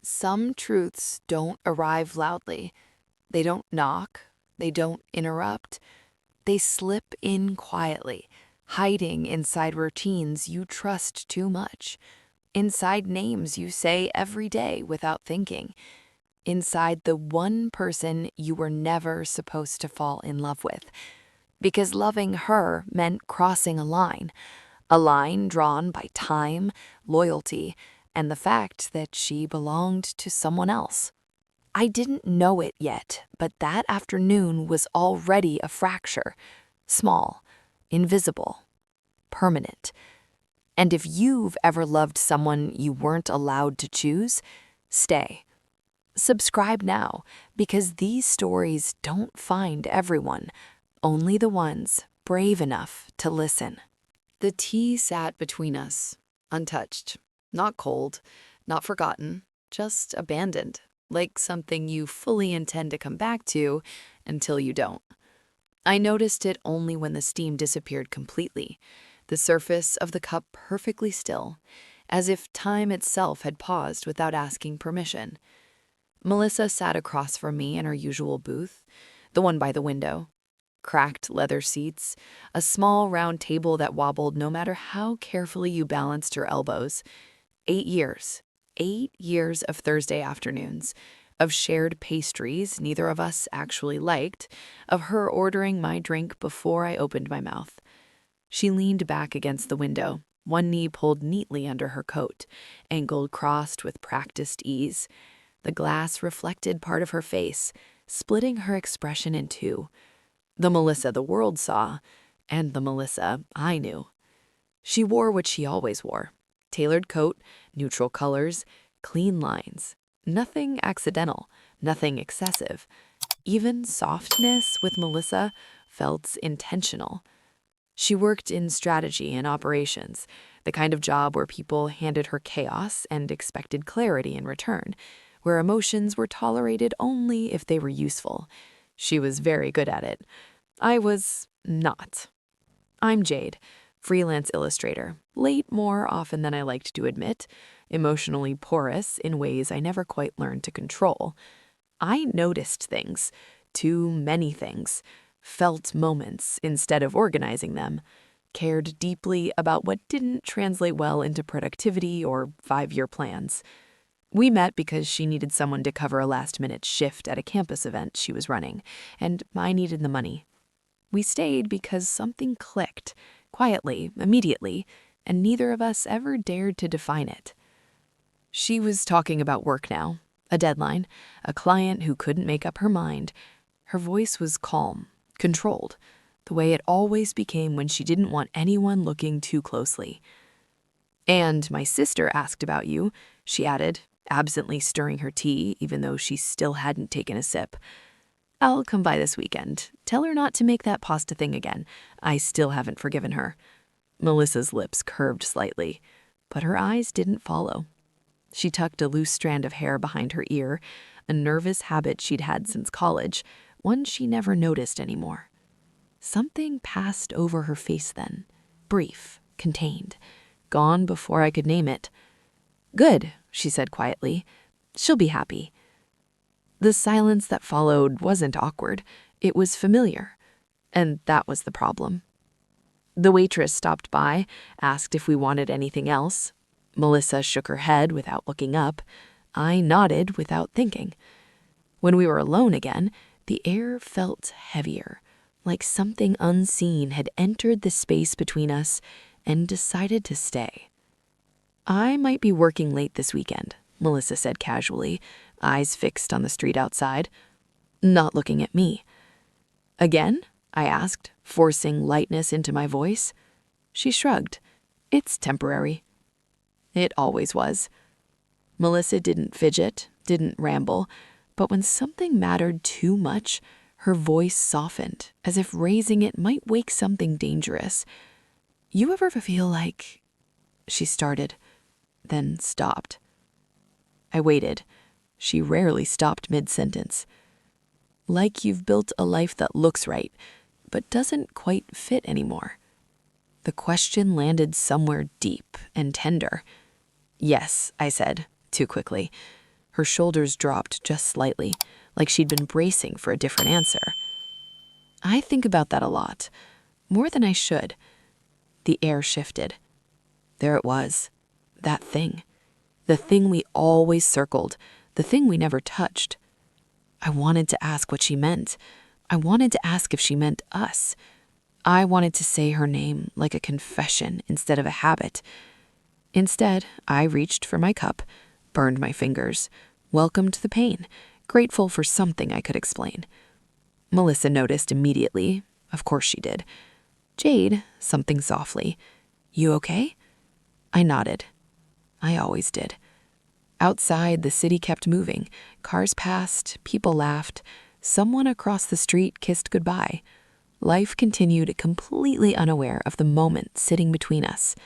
Some truths don't arrive loudly. They don't knock. They don't interrupt. They slip in quietly, hiding inside routines you trust too much, inside names you say every day without thinking, inside the one person you were never supposed to fall in love with. Because loving her meant crossing a line drawn by time, loyalty, and the fact that she belonged to someone else. I didn't know it yet, but that afternoon was already a fracture. Small, invisible, permanent. And if you've ever loved someone you weren't allowed to choose, stay. Subscribe now, because these stories don't find everyone, only the ones brave enough to listen. The tea sat between us, untouched, not cold, not forgotten, just abandoned, like something you fully intend to come back to until you don't. I noticed it only when the steam disappeared completely, the surface of the cup perfectly still, as if time itself had paused without asking permission. Melissa sat across from me in her usual booth, the one by the window. Cracked leather seats, a small round table that wobbled no matter how carefully you balanced your elbows. 8 years. 8 years of Thursday afternoons, of shared pastries neither of us actually liked, of her ordering my drink before I opened my mouth. She leaned back against the window, one knee pulled neatly under her coat, ankle crossed with practiced ease. The glass reflected part of her face, splitting her expression in two. The Melissa the world saw, and the Melissa I knew. She wore what she always wore. Tailored coat, neutral colors, clean lines. Nothing accidental, nothing excessive. Even softness with Melissa felt intentional. She worked in strategy and operations, the kind of job where people handed her chaos and expected clarity in return, where emotions were tolerated only if they were useful. She was very good at it. I was not. I'm Jade, freelance illustrator, late more often than I liked to admit, emotionally porous in ways I never quite learned to control. I noticed things, too many things, felt moments instead of organizing them, cared deeply about what didn't translate well into productivity or 5-year plans. We met because she needed someone to cover a last-minute shift at a campus event she was running, and I needed the money. We stayed because something clicked, quietly, immediately, and neither of us ever dared to define it. She was talking about work now, a deadline, a client who couldn't make up her mind. Her voice was calm, controlled, the way it always became when she didn't want anyone looking too closely. "And my sister asked about you," she added, absently stirring her tea even though she still hadn't taken a sip. "I'll come by this weekend. Tell her not to make that pasta thing again. I still haven't forgiven her." Melissa's lips curved slightly, but her eyes didn't follow. She tucked a loose strand of hair behind her ear, a nervous habit she'd had since college, one she never noticed anymore. Something passed over her face then, brief, contained, gone before I could name it. "Good," she said quietly. "She'll be happy." The silence that followed wasn't awkward. It was familiar. And that was the problem. The waitress stopped by, asked if we wanted anything else. Melissa shook her head without looking up. I nodded without thinking. When we were alone again, the air felt heavier, like something unseen had entered the space between us and decided to stay. "I might be working late this weekend," Melissa said casually, eyes fixed on the street outside, not looking at me. "Again?" I asked, forcing lightness into my voice. She shrugged. "It's temporary." It always was. Melissa didn't fidget, didn't ramble, but when something mattered too much, her voice softened, as if raising it might wake something dangerous. "You ever feel like—" She started, then stopped. I waited. She rarely stopped mid-sentence. "Like you've built a life that looks right, but doesn't quite fit anymore." The question landed somewhere deep and tender. "Yes," I said, too quickly. Her shoulders dropped just slightly, like she'd been bracing for a different answer. I think about that a lot, more than I should. The air shifted. There it was, that thing. The thing we always circled, the thing we never touched. I wanted to ask what she meant. I wanted to ask if she meant us. I wanted to say her name like a confession instead of a habit. Instead, I reached for my cup, burned my fingers, welcomed the pain, grateful for something I could explain. Melissa noticed immediately. Of course she did. Jade, something softly. You okay? I nodded. I always did. Outside, the city kept moving. Cars passed, people laughed. Someone across the street kissed goodbye. Life continued completely unaware of the moment sitting between us.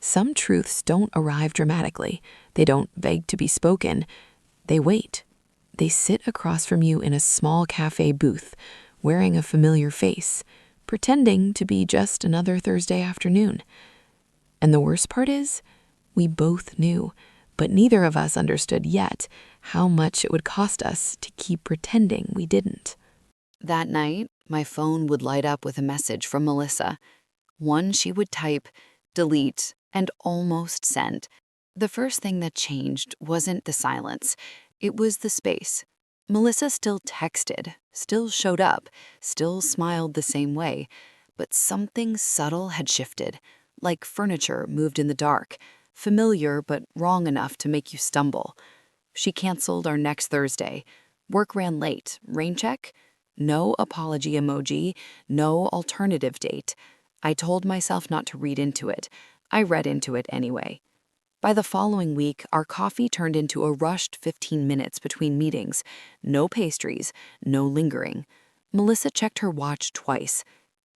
Some truths don't arrive dramatically. They don't beg to be spoken. They wait. They sit across from you in a small cafe booth, wearing a familiar face, pretending to be just another Thursday afternoon. And the worst part is, we both knew, but neither of us understood yet how much it would cost us to keep pretending we didn't. That night, my phone would light up with a message from Melissa. One she would type, delete, and almost send. The first thing that changed wasn't the silence. It was the space. Melissa still texted, still showed up, still smiled the same way, but something subtle had shifted, like furniture moved in the dark, familiar but wrong enough to make you stumble. She canceled our next Thursday. Work ran late. Rain check? No apology emoji, no alternative date. I told myself not to read into it. I read into it anyway. By the following week, our coffee turned into a rushed 15 minutes between meetings. No pastries, no lingering. Melissa checked her watch twice.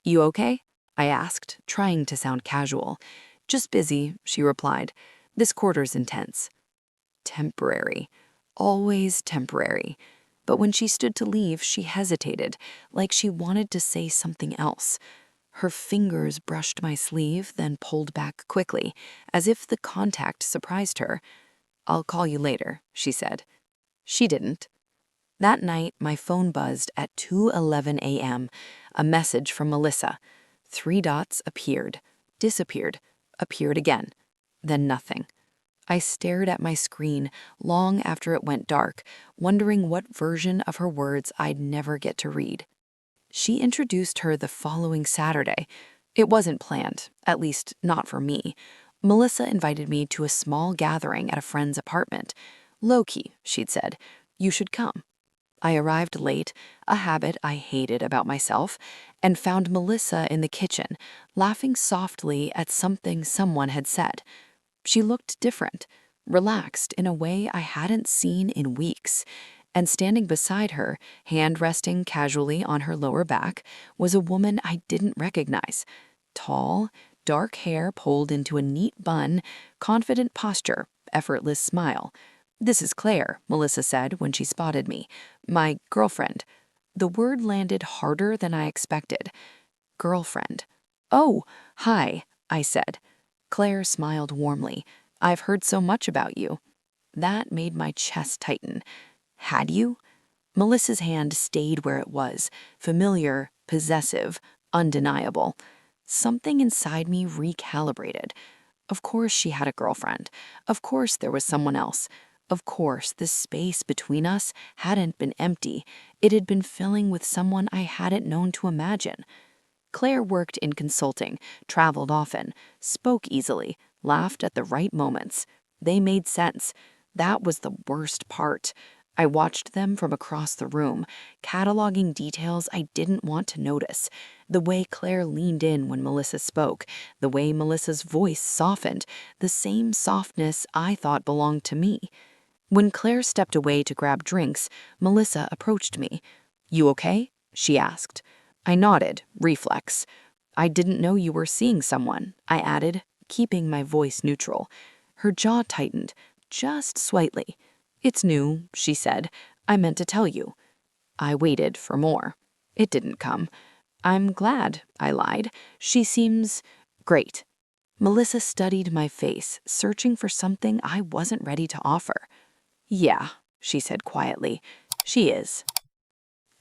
You okay? I asked, trying to sound casual. Just busy, she replied. This quarter's intense. Temporary. Always temporary. But when she stood to leave, she hesitated, like she wanted to say something else. Her fingers brushed my sleeve, then pulled back quickly, as if the contact surprised her. I'll call you later, she said. She didn't. That night, my phone buzzed at 2:11 a.m., a message from Melissa. 3 dots appeared, disappeared, appeared again, then nothing. I stared at my screen long after it went dark, wondering what version of her words I'd never get to read. She introduced her the following Saturday. It wasn't planned, at least not for me. Melissa invited me to a small gathering at a friend's apartment. Low-key, she'd said. You should come. I arrived late, a habit I hated about myself, and found Melissa in the kitchen, laughing softly at something someone had said. She looked different, relaxed in a way I hadn't seen in weeks, and standing beside her, hand resting casually on her lower back, was a woman I didn't recognize. Tall, dark hair pulled into a neat bun, confident posture, effortless smile. This is Claire, Melissa said when she spotted me. My girlfriend. The word landed harder than I expected. Girlfriend. Oh, hi, I said. Claire smiled warmly. I've heard so much about you. That made my chest tighten. Had you? Melissa's hand stayed where it was, familiar, possessive, undeniable. Something inside me recalibrated. Of course she had a girlfriend. Of course there was someone else. Of course the space between us hadn't been empty. It had been filling with someone I hadn't known to imagine. Claire worked in consulting, traveled often, spoke easily, laughed at the right moments. They made sense. That was the worst part. I watched them from across the room, cataloging details I didn't want to notice. The way Claire leaned in when Melissa spoke, the way Melissa's voice softened, the same softness I thought belonged to me. When Claire stepped away to grab drinks, Melissa approached me. You okay? She asked. I nodded, reflex. I didn't know you were seeing someone, I added, keeping my voice neutral. Her jaw tightened, just slightly. It's new, she said. I meant to tell you. I waited for more. It didn't come. I'm glad, I lied. She seems great. Melissa studied my face, searching for something I wasn't ready to offer. Yeah, she said quietly. She is.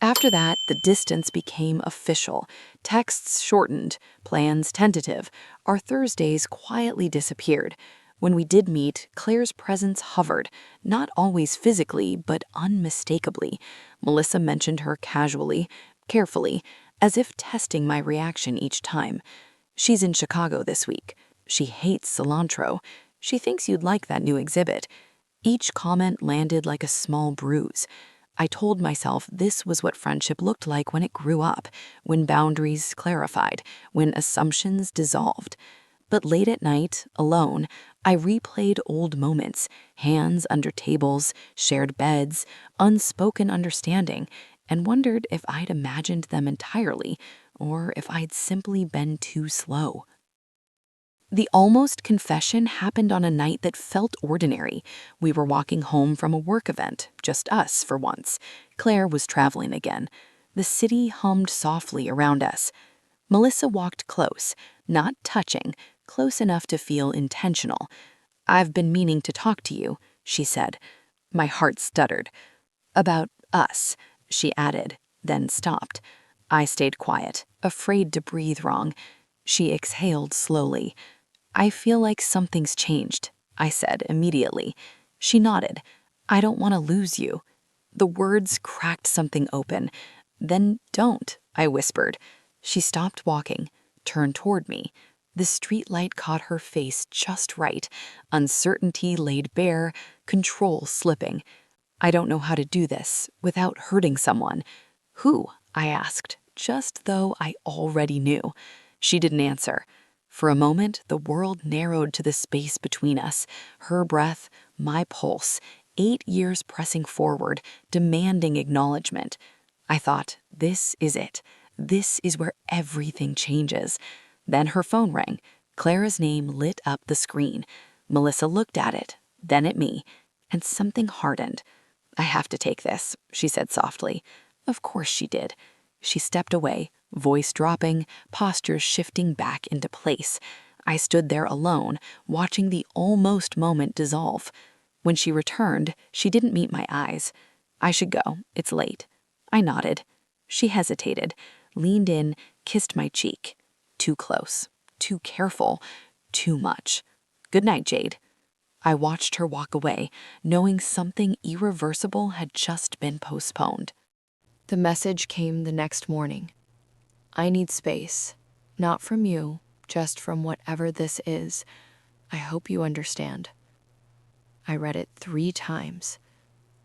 After that, the distance became official. Texts shortened, plans tentative. Our Thursdays quietly disappeared. When we did meet, Claire's presence hovered, not always physically, but unmistakably. Melissa mentioned her casually, carefully, as if testing my reaction each time. She's in Chicago this week. She hates cilantro. She thinks you'd like that new exhibit. Each comment landed like a small bruise. I told myself this was what friendship looked like when it grew up, when boundaries clarified, when assumptions dissolved. But late at night, alone, I replayed old moments, hands under tables, shared beds, unspoken understanding, and wondered if I'd imagined them entirely, or if I'd simply been too slow. The almost confession happened on a night that felt ordinary. We were walking home from a work event, just us for once. Claire was traveling again. The city hummed softly around us. Melissa walked close, not touching, close enough to feel intentional. "I've been meaning to talk to you," she said. My heart stuttered. "About us," she added, then stopped. I stayed quiet, afraid to breathe wrong. She exhaled slowly. "I feel like something's changed," I said immediately. She nodded. "I don't want to lose you." The words cracked something open. "Then don't," I whispered. She stopped walking, turned toward me. The streetlight caught her face just right. Uncertainty laid bare, control slipping. "I don't know how to do this without hurting someone." "Who?" I asked, just though I already knew. She didn't answer. For a moment, the world narrowed to the space between us. Her breath, my pulse, 8 years pressing forward, demanding acknowledgement. I thought, this is it. This is where everything changes. Then her phone rang. Clara's name lit up the screen. Melissa looked at it, then at me, and something hardened. "I have to take this," she said softly. Of course she did. She stepped away, voice dropping, posture shifting back into place. I stood there alone, watching the almost moment dissolve. When she returned, she didn't meet my eyes. "I should go. It's late." I nodded. She hesitated, leaned in, kissed my cheek. Too close, too careful, too much. "Good night, Jade." I watched her walk away, knowing something irreversible had just been postponed. The message came the next morning. "I need space. Not from you, just from whatever this is. I hope you understand." I read it 3 times,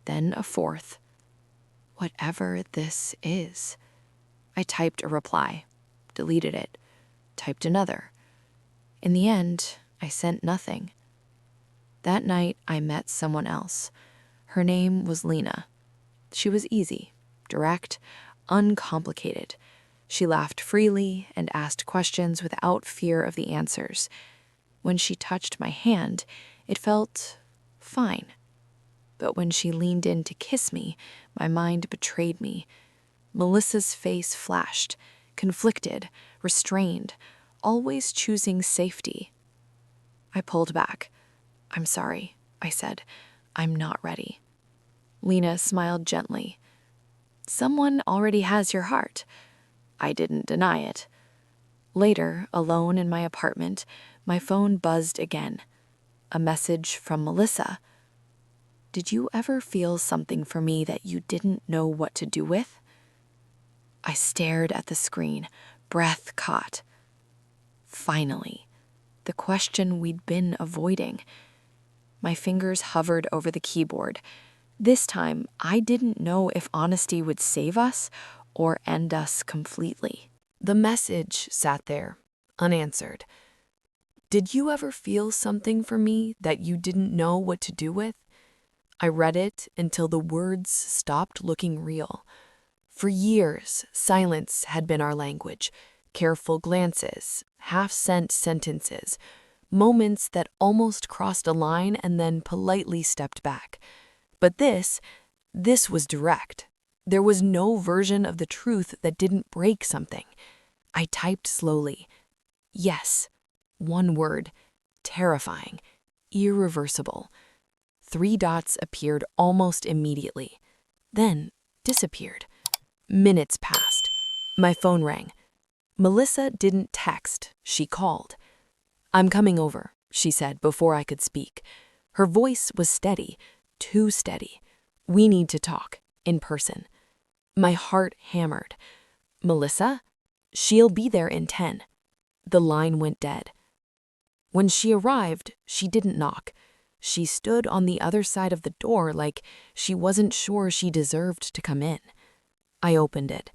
then a fourth. "Whatever this is." I typed a reply, deleted it, typed another. In the end, I sent nothing. That night, I met someone else. Her name was Lena. She was easy, direct, uncomplicated. She laughed freely and asked questions without fear of the answers. When she touched my hand, it felt fine. But when she leaned in to kiss me, my mind betrayed me. Melissa's face flashed, conflicted, restrained, always choosing safety. I pulled back. "I'm sorry," I said. "I'm not ready." Lena smiled gently. "Someone already has your heart." I didn't deny it. Later, alone in my apartment, my phone buzzed again. A message from Melissa. "Did you ever feel something for me that you didn't know what to do with?" I stared at the screen, breath caught. Finally, the question we'd been avoiding. My fingers hovered over the keyboard. This time, I didn't know if honesty would save us or end us completely. The message sat there, unanswered. "Did you ever feel something for me that you didn't know what to do with?" I read it until the words stopped looking real. For years, silence had been our language. Careful glances, half-sent sentences, moments that almost crossed a line and then politely stepped back. But this was direct. There was no version of the truth that didn't break something. I typed slowly. Yes. One word. Terrifying. Irreversible. 3 dots appeared almost immediately, then disappeared. Minutes passed. My phone rang. Melissa didn't text, she called. "I'm coming over," she said before I could speak. Her voice was steady, too steady. "We need to talk, in person." My heart hammered. "Melissa? She'll be there in 10. The line went dead. When she arrived, she didn't knock. She stood on the other side of the door like she wasn't sure she deserved to come in. I opened it.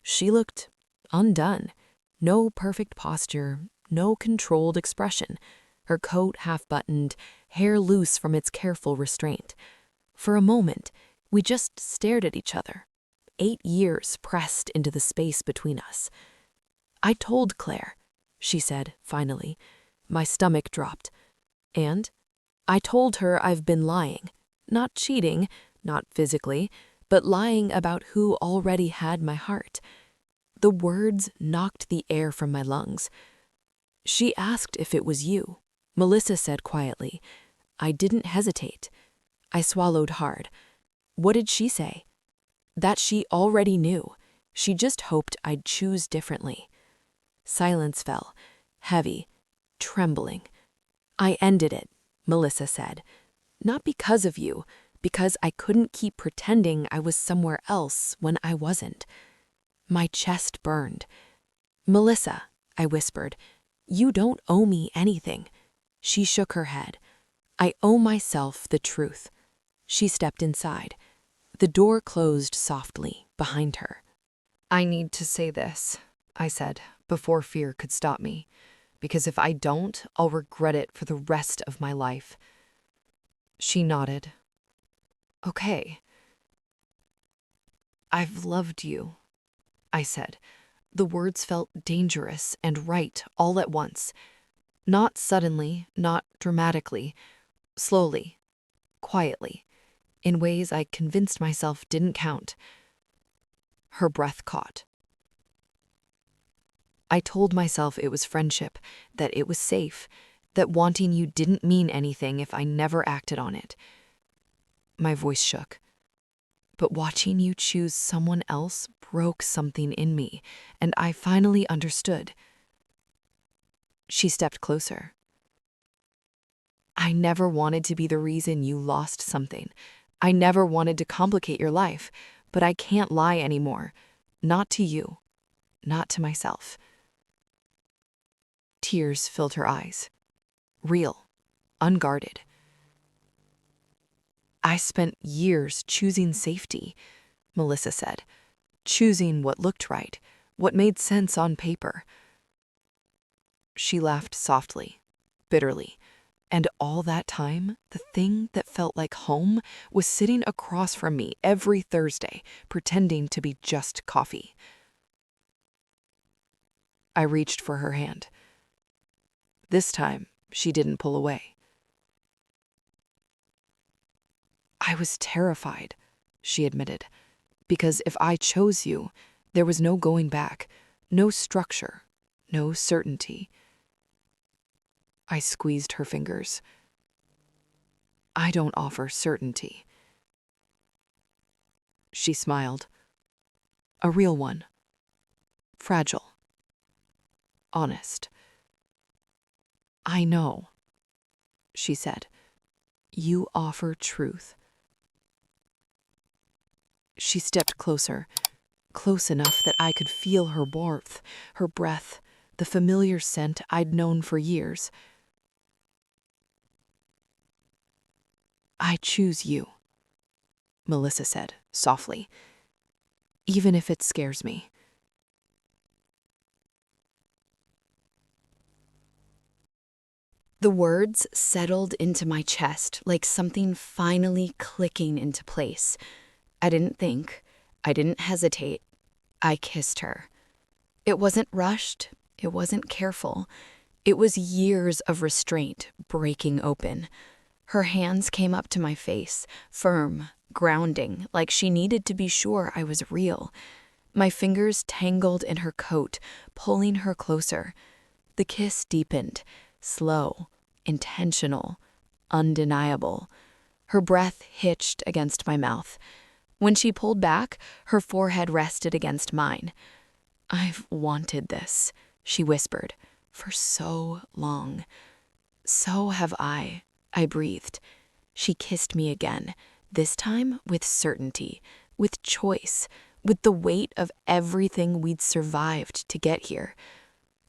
She looked undone. No perfect posture, no controlled expression. Her coat half-buttoned, hair loose from its careful restraint. For a moment, we just stared at each other. 8 years pressed into the space between us. "I told Claire," she said, finally. My stomach dropped. "And?" "I told her I've been lying. Not cheating, not physically, but lying about who already had my heart." The words knocked the air from my lungs. "She asked if it was you," Melissa said quietly. I didn't hesitate. I swallowed hard. "What did she say?" "That she already knew. She just hoped I'd choose differently." Silence fell, heavy, trembling. "I ended it," Melissa said. "Not because of you, because I couldn't keep pretending I was somewhere else when I wasn't." My chest burned. "Melissa," I whispered, "you don't owe me anything." She shook her head. "I owe myself the truth." She stepped inside. The door closed softly behind her. "I need to say this," I said, before fear could stop me, "because if I don't, I'll regret it for the rest of my life." She nodded. "Okay." "I've loved you," I said. The words felt dangerous and right all at once. Not suddenly, not dramatically, slowly, quietly, in ways I convinced myself didn't count. Her breath caught. I told myself it was friendship, that it was safe, that wanting you didn't mean anything if I never acted on it. My voice shook. But watching you choose someone else broke something in me, and I finally understood. She stepped closer. "I never wanted to be the reason you lost something. I never wanted to complicate your life, but I can't lie anymore. Not to you, not to myself." Tears filled her eyes. Real, unguarded. "I spent years choosing safety," Melissa said. "Choosing what looked right, what made sense on paper." She laughed softly, bitterly. And all that time, the thing that felt like home was sitting across from me every Thursday, pretending to be just coffee. I reached for her hand. This time, she didn't pull away. "I was terrified," she admitted, "because if I chose you, there was no going back, no structure, no certainty." I squeezed her fingers. "I don't offer certainty." She smiled. "A real one. Fragile. Honest." "I know," she said. "You offer truth." She stepped closer, close enough that I could feel her warmth, her breath, the familiar scent I'd known for years. "I choose you," Melissa said softly, "even if it scares me." The words settled into my chest like something finally clicking into place. I didn't think. I didn't hesitate. I kissed her. It wasn't rushed. It wasn't careful. It was years of restraint breaking open. Her hands came up to my face, firm, grounding, like she needed to be sure I was real. My fingers tangled in her coat, pulling her closer. The kiss deepened, slow, intentional, undeniable. Her breath hitched against my mouth. When she pulled back, her forehead rested against mine. "I've wanted this," she whispered, "for so long." "So have I breathed. She kissed me again, this time with certainty, with choice, with the weight of everything we'd survived to get here.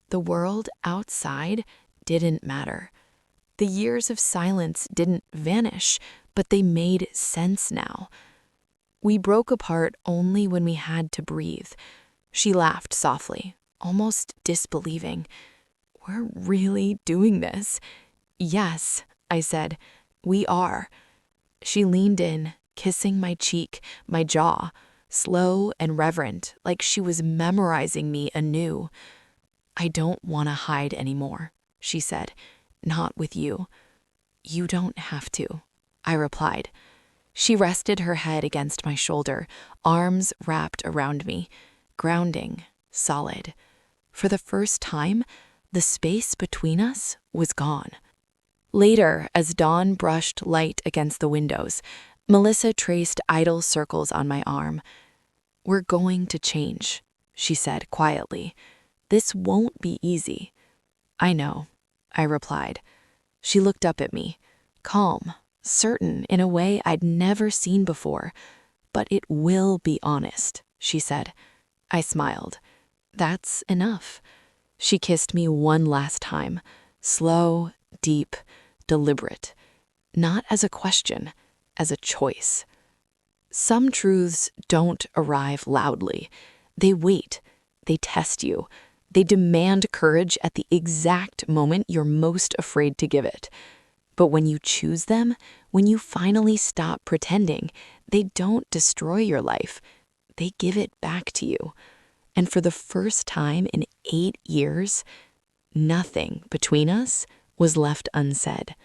The world outside didn't matter. The years of silence didn't vanish, but they made sense now. We broke apart only when we had to breathe. She laughed softly, almost disbelieving. "We're really doing this?" "Yes," I said, "we are." She leaned in, kissing my cheek, my jaw, slow and reverent, like she was memorizing me anew. "I don't want to hide anymore," she said. "Not with you." "You don't have to," I replied. She rested her head against my shoulder, arms wrapped around me, grounding, solid. For the first time, the space between us was gone. Later, as dawn brushed light against the windows, Melissa traced idle circles on my arm. "We're going to change," she said quietly. "This won't be easy." "I know," I replied. She looked up at me, calm, certain in a way I'd never seen before. "But it will be honest," she said. I smiled. "That's enough." She kissed me one last time, slow, deep, deliberate. Not as a question, as a choice. Some truths don't arrive loudly. They wait. They test you. They demand courage at the exact moment you're most afraid to give it. But when you choose them, when you finally stop pretending, they don't destroy your life. They give it back to you. And for the first time in 8 years, nothing between us was left unsaid.